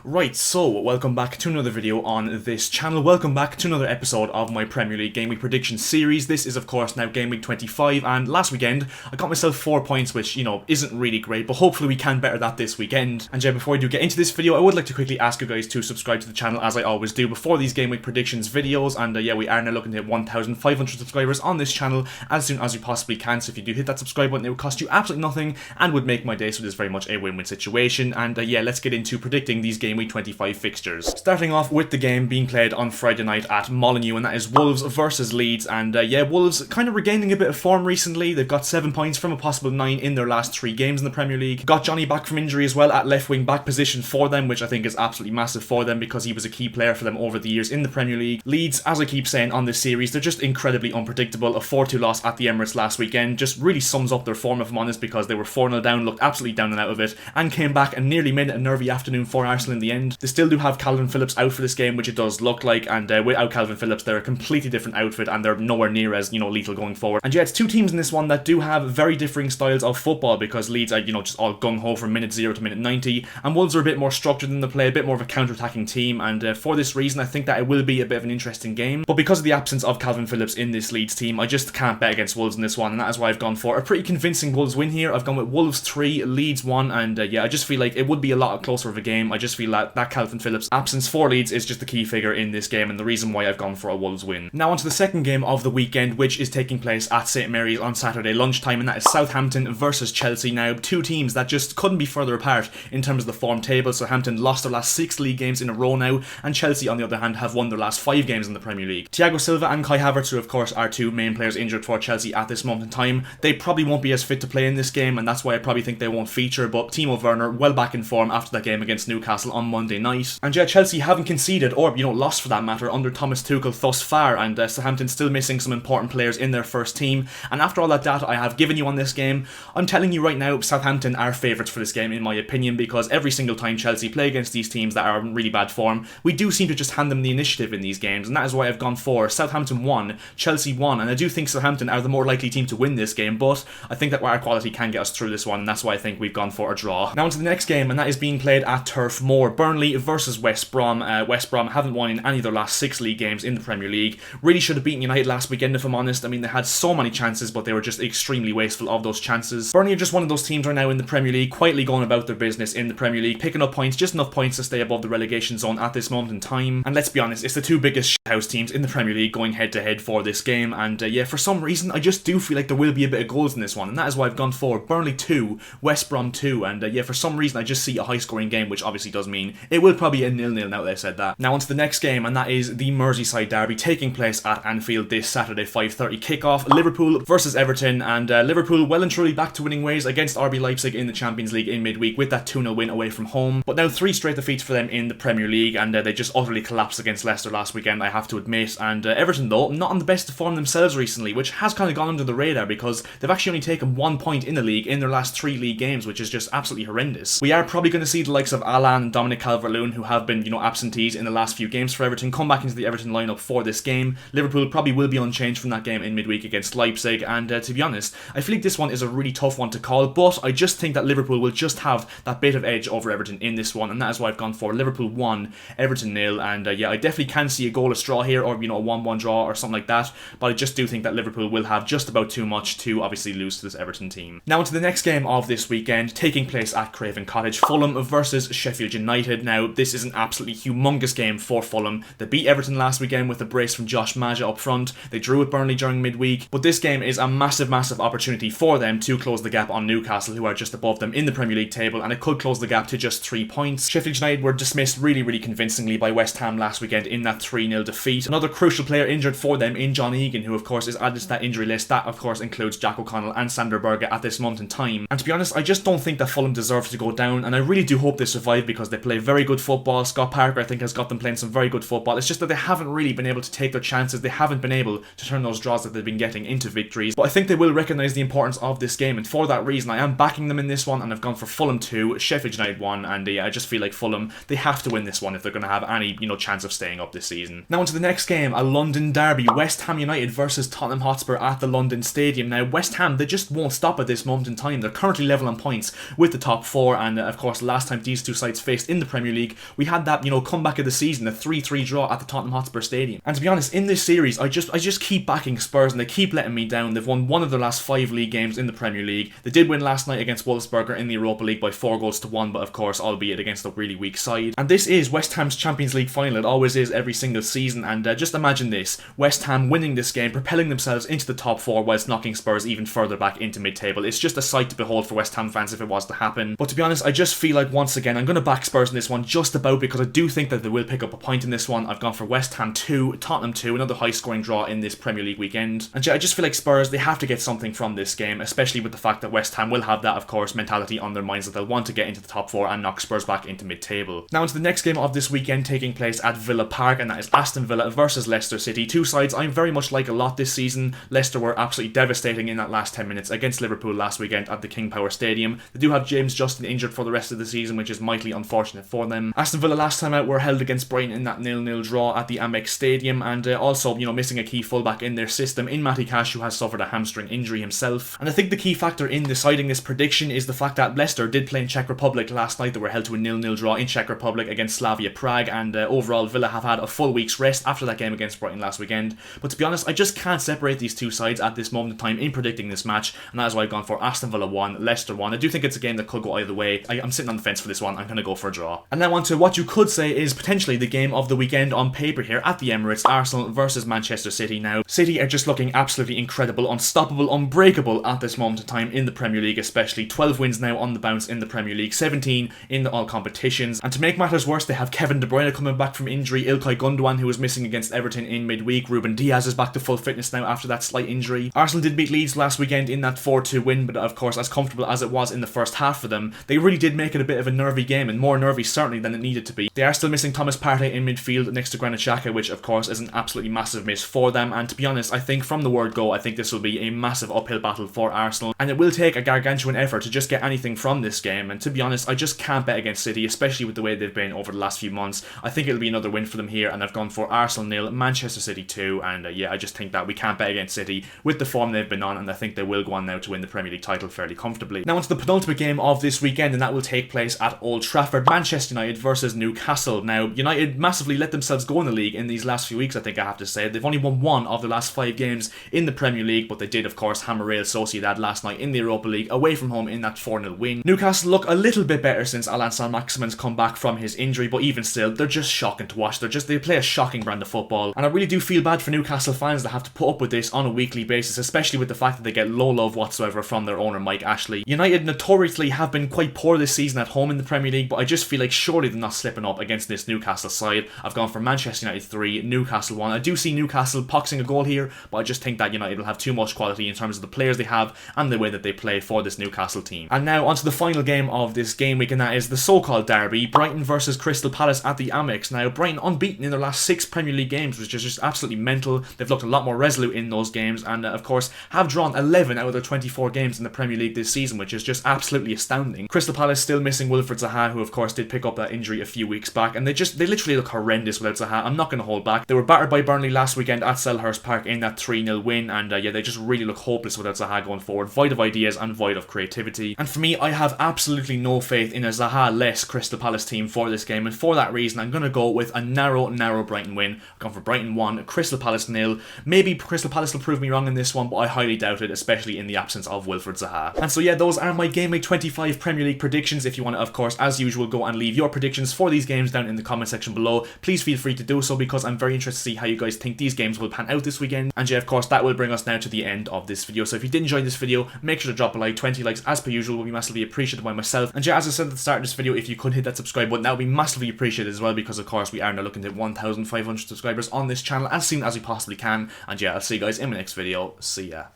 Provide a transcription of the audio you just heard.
Right, so welcome back to another video on this channel. Welcome back to another episode of my Premier League Game Week prediction series. This is of course now Game Week 25, and last weekend I got myself 4 points, which, isn't really great, but hopefully we can better that this weekend. And yeah, before I do get into this video, I would like to quickly ask you guys to subscribe to the channel, as I always do before these Game Week predictions videos, and yeah, we are now looking to hit 1,500 subscribers on this channel as soon as we possibly can, so if you do hit that subscribe button, it would cost you absolutely nothing and would make my day, so it is very much a win-win situation. And yeah, let's get into predicting these Game Week 25 fixtures. Starting off with the game being played on Friday night at Molineux, and that is Wolves versus Leeds. And yeah, Wolves kind of regaining a bit of form recently. They've got 7 points from a possible 9 in their last 3 games in the Premier League. Got Johnny back from injury as well at left wing back position for them, which I think is absolutely massive for them because he was a key player for them over the years in the Premier League. Leeds, as I keep saying on this series, they're just incredibly unpredictable. A 4-2 loss at the Emirates last weekend just really sums up their form, if I'm honest, because they were 4-0 down, looked absolutely down and out of it, and came back and nearly made it a nervy afternoon for Arsenal in the end. They still do have Calvin Phillips out for this game, which it does look like, and without Calvin Phillips they're a completely different outfit and they're nowhere near as lethal going forward. And yeah, it's two teams in this one that do have very differing styles of football, because Leeds are just all gung-ho from minute 0 to minute 90, and Wolves are a bit more structured in the play, a bit more of a counter-attacking team, and for this reason I think that it will be a bit of an interesting game. But because of the absence of Calvin Phillips in this Leeds team, I just can't bet against Wolves in this one, and that is why I've gone for a pretty convincing Wolves win here. I've gone with Wolves 3, Leeds 1, and yeah, I just feel like it would be a lot closer of a game. I just feel that Calvin Phillips absence for Leeds is just the key figure in this game and the reason why I've gone for a Wolves win. Now onto the second game of the weekend, which is taking place at St Mary's on Saturday lunchtime, and that is Southampton versus Chelsea. Now, two teams that just couldn't be further apart in terms of the form table. Southampton lost their last 6 league games in a row now, and Chelsea on the other hand have won their last 5 games in the Premier League. Thiago Silva and Kai Havertz, who of course are two main players injured for Chelsea at this moment in time, they probably won't be as fit to play in this game, and that's why I probably think they won't feature. But Timo Werner well back in form after that game against Newcastle on Monday night. And yeah, Chelsea haven't conceded, or lost for that matter, under Thomas Tuchel thus far, and Southampton still missing some important players in their first team. And after all that data I have given you on this game, I'm telling you right now, Southampton are favourites for this game in my opinion, because every single time Chelsea play against these teams that are in really bad form, we do seem to just hand them the initiative in these games, and that is why I've gone for Southampton 1, Chelsea 1, and I do think Southampton are the more likely team to win this game, but I think that our quality can get us through this one, and that's why I think we've gone for a draw. Now onto the next game, and that is being played at Turf Moor, Burnley versus West Brom. West Brom haven't won in any of their last 6 league games in the Premier League. Really should have beaten United last weekend, if I'm honest. I mean, they had so many chances, but they were just extremely wasteful of those chances. Burnley are just one of those teams right now in the Premier League, quietly going about their business in the Premier League, picking up points, just enough points to stay above the relegation zone at this moment in time. And let's be honest, it's the two biggest shithouse teams in the Premier League going head to head for this game, and yeah, for some reason I just do feel like there will be a bit of goals in this one, and that is why I've gone for Burnley 2, West Brom 2, and yeah, for some reason I just see a high scoring game, which obviously does mean it will probably be a 0-0 now that I said that. Now onto the next game, and that is the Merseyside derby taking place at Anfield this Saturday 5:30 kickoff. Liverpool versus Everton, and Liverpool well and truly back to winning ways against RB Leipzig in the Champions League in midweek with that 2-0 win away from home. But now 3 straight defeats for them in the Premier League, and they just utterly collapsed against Leicester last weekend, I have to admit. And Everton though, not on the best of form themselves recently, which has kind of gone under the radar because they've actually only taken 1 point in the league in their last 3 league games, which is just absolutely horrendous. We are probably going to see the likes of Alan and Dominic Calvert-Lewin, who have been absentees in the last few games for Everton, come back into the Everton lineup for this game. Liverpool probably will be unchanged from that game in midweek against Leipzig, and to be honest, I feel like this one is a really tough one to call, but I just think that Liverpool will just have that bit of edge over Everton in this one, and that is why I've gone for Liverpool 1, Everton 0, and yeah, I definitely can see a goalless draw here, or a 1-1 draw or something like that, but I just do think that Liverpool will have just about too much to obviously lose to this Everton team. Now into the next game of this weekend, taking place at Craven Cottage, Fulham versus Sheffield United. Now this is an absolutely humongous game for Fulham. They beat Everton last weekend with a brace from Josh Maja up front. They drew at Burnley during midweek, but this game is a massive opportunity for them to close the gap on Newcastle, who are just above them in the Premier League table, and it could close the gap to just 3 points. Sheffield United were dismissed really convincingly by West Ham last weekend in that 3-0 defeat. Another crucial player injured for them in John Egan, who of course is added to that injury list. That of course includes Jack O'Connell and Sander Berge at this moment in time. And to be honest, I just don't think that Fulham deserves to go down, and I really do hope they survive because they play very good football. Scott Parker I think has got them playing some very good football. It's just that they haven't really been able to take their chances. They haven't been able to turn those draws that they've been getting into victories, but I think they will recognise the importance of this game, and for that reason I am backing them in this one, and I've gone for Fulham 2, Sheffield United 1, and yeah, I just feel like Fulham, they have to win this one if they're going to have any chance of staying up this season. Now onto the next game, a London derby, West Ham United versus Tottenham Hotspur at the London Stadium. Now West Ham, they just won't stop at this moment in time. They're currently level on points with the top 4, and of course last time these two sides faced faced in the Premier League, we had that, you know, comeback of the season, the 3-3 draw at the Tottenham Hotspur Stadium. And to be honest, in this series, I just keep backing Spurs and they keep letting me down. They've won one of their last 5 league games in the Premier League. They did win last night against Wolfsburg in the Europa League by 4-1, but of course, albeit against a really weak side. And this is West Ham's Champions League final. It always is every single season. And just imagine this, West Ham winning this game, propelling themselves into the top 4 whilst knocking Spurs even further back into mid-table. It's just a sight to behold for West Ham fans if it was to happen. But to be honest, I just feel like once again, I'm going to back Spurs in this one just about because I do think that they will pick up a point in this one. I've gone for West Ham 2, Tottenham 2, another high-scoring draw in this Premier League weekend. And yeah, I just feel like Spurs, they have to get something from this game, especially with the fact that West Ham will have that, of course, mentality on their minds that they'll want to get into the top 4 and knock Spurs back into mid-table. Now into the next game of this weekend, taking place at Villa Park, and that is Aston Villa versus Leicester City. Two sides I'm very much like a lot this season. Leicester were absolutely devastating in that last 10 minutes against Liverpool last weekend at the King Power Stadium. They do have James Justin injured for the rest of the season, which is mightily unfortunate for them. Aston Villa last time out were held against Brighton in that 0-0 draw at the Amex Stadium, and also, you know, missing a key fullback in their system in Matty Cash, who has suffered a hamstring injury himself. And I think the key factor in deciding this prediction is the fact that Leicester did play in Czech Republic last night. They were held to a 0-0 draw in Czech Republic against Slavia Prague, and overall Villa have had a full week's rest after that game against Brighton last weekend. But to be honest, I just can't separate these two sides at this moment in time in predicting this match, and that is why I've gone for Aston Villa 1, Leicester 1. I do think it's a game that could go either way. I'm sitting on the fence for this one. I'm going to go for a draw. And now on to what you could say is potentially the game of the weekend on paper here at the Emirates, Arsenal versus Manchester City. Now, City are just looking absolutely incredible, unstoppable, unbreakable at this moment in time in the Premier League, especially 12 wins now on the bounce in the Premier League, 17 in all competitions. And to make matters worse, they have Kevin De Bruyne coming back from injury, Ilkay Gundogan, who was missing against Everton in midweek, Ruben Diaz is back to full fitness now after that slight injury. Arsenal did beat Leeds last weekend in that 4-2 win, but of course, as comfortable as it was in the first half for them, they really did make it a bit of a nervy game, and more nervy certainly than it needed to be. They are still missing Thomas Partey in midfield next to Granit Xhaka, which of course is an absolutely massive miss for them, and to be honest, I think from the word go, I think this will be a massive uphill battle for Arsenal, and it will take a gargantuan effort to just get anything from this game. And to be honest, I just can't bet against City, especially with the way they've been over the last few months. I think it'll be another win for them here, and I've gone for Arsenal 0, Manchester City 2, and yeah, I just think that we can't bet against City with the form they've been on, and I think they will go on now to win the Premier League title fairly comfortably. Now onto the penultimate game of this weekend, and that will take place at Old Trafford, Manchester United versus Newcastle. Now, United massively let themselves go in the league in these last few weeks, I think I have to say. They've only won 1 of the last 5 games in the Premier League, but they did, of course, hammer Real Sociedad last night in the Europa League, away from home in that 4-0 win. Newcastle look a little bit better since Alan Saint-Maximin's come back from his injury, but even still, they're just shocking to watch. They play a shocking brand of football, and I really do feel bad for Newcastle fans that have to put up with this on a weekly basis, especially with the fact that they get no love whatsoever from their owner Mike Ashley. United notoriously have been quite poor this season at home in the Premier League, but I just feel like surely they're not slipping up against this Newcastle side. I've gone for Manchester United 3, Newcastle 1. I do see Newcastle boxing a goal here, but I just think that United will have too much quality in terms of the players they have and the way that they play for this Newcastle team. And now onto the final game of this game week, and that is the so-called derby, Brighton versus Crystal Palace at the Amex. Now, Brighton unbeaten in their last 6 Premier League games, which is just absolutely mental. They've looked a lot more resolute in those games, and of course have drawn 11 out of their 24 games in the Premier League this season, which is just absolutely astounding. Crystal Palace still missing Wilfried Zaha, who of course did pick up that injury a few weeks back, and they literally look horrendous without Zaha. I'm not going to hold back. They were battered by Burnley last weekend at Selhurst Park in that 3-0 win, and yeah, they just really look hopeless without Zaha going forward, void of ideas and void of creativity. And for me, I have absolutely no faith in a Zaha-less Crystal Palace team for this game, and for that reason, I'm going to go with a narrow Brighton win. I've gone for Brighton 1, Crystal Palace 0. Maybe Crystal Palace will prove me wrong in this one, but I highly doubt it, especially in the absence of Wilfried Zaha. And so yeah, those are my Game Week 25 Premier League predictions. If you want to, of course, as usual, go and leave your predictions for these games down in the comment section below. Please feel free to do so, because I'm very interested to see how you guys think these games will pan out this weekend. And yeah, of course, that will bring us now to the end of this video. So if you did enjoy this video, make sure to drop a like. 20 likes as per usual will be massively appreciated by myself. And yeah, as I said at the start of this video, if you could hit that subscribe button, that would be massively appreciated as well, because of course we are now looking to hit 1,500 subscribers on this channel as soon as we possibly can. And yeah, I'll see you guys in my next video. See ya.